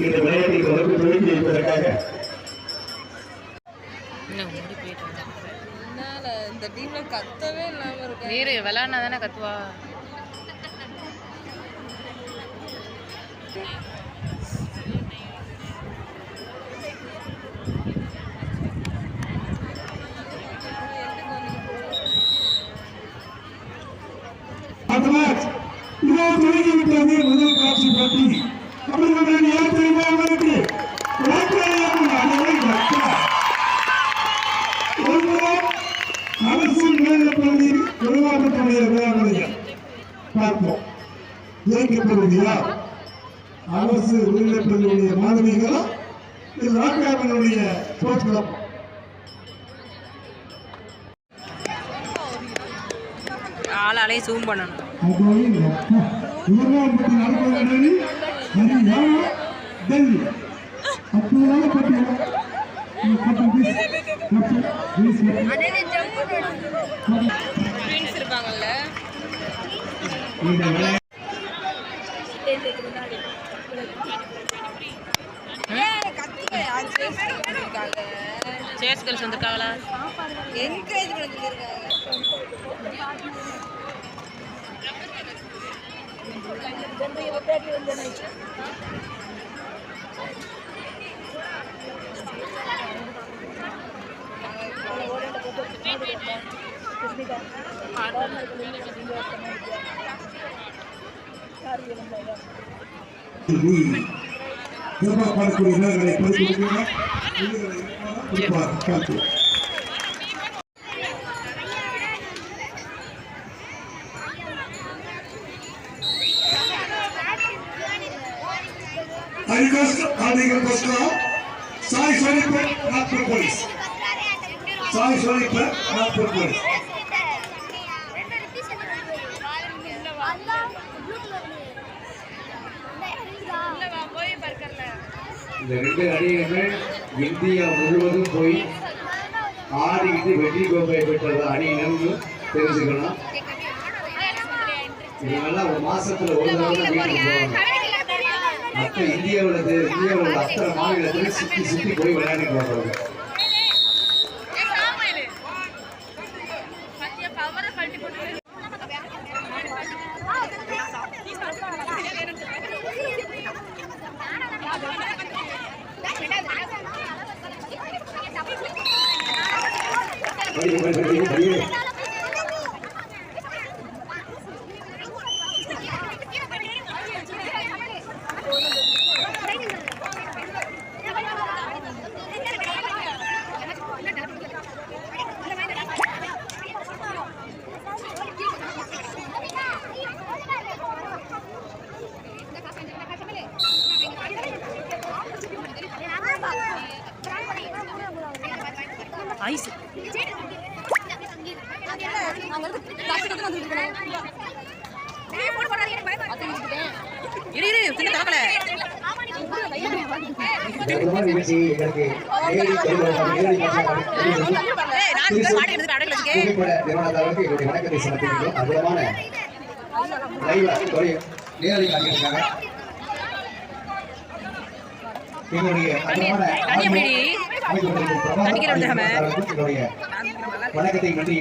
இந்த விளையாட்டை தொடங்கி வைப்பதற்காக இந்த டீம்ல கத்தவே இல்லாம இருக்கு. நீரு விளையாடுனா தானே கத்துவா. தொடங்கிவிட்டது முதல் காட்சி போட்டி. அவர்களுடன் யார் தெரியுமா அவருக்கு அரசு மேல்நிலைப்பள்ளியில் உருவாக்கக்கூடிய விளையாடுகள் பார்ப்போம். இயக்கப்படுவதையா அரசு மேல்நிலைப்பள்ளியுடைய மாணவிகளா ராக்காவினுடைய ஸ்போர்ட்ஸ் கிளப்? ஆளாலே ஜூம் பண்ணணும். இருப்பாங்கல்ல சேர்ஸ் கேர்ள்ஸ் வந்திருக்காங்களா? எங்க இது பண்ணிருக்காங்க? பாடக்கூடிய வீரர்களை साई सोनीपत नागपुर पुलिस साई सोनीपत नागपुर पुलिस இந்த ரெண்டு அணிகளுமே இந்தியா முழுவதும் போய் ஆடிக்கிட்டு வெற்றி கோப்பையை பெற்றது அணியினர்னு தெரிஞ்சுக்கலாம். இதெல்லாம் ஒரு மாசத்துல ஒரு தடவை வீட்டுக்கு போவாங்க. மற்ற இந்தியாவில் அத்தனை மாநிலத்தில் சுற்றி சுற்றி போய் விளையாடிட்டு வர்றாங்க. ஐஸ் இரு சின்ன தவக்கல வணக்கத்தை நன்றி.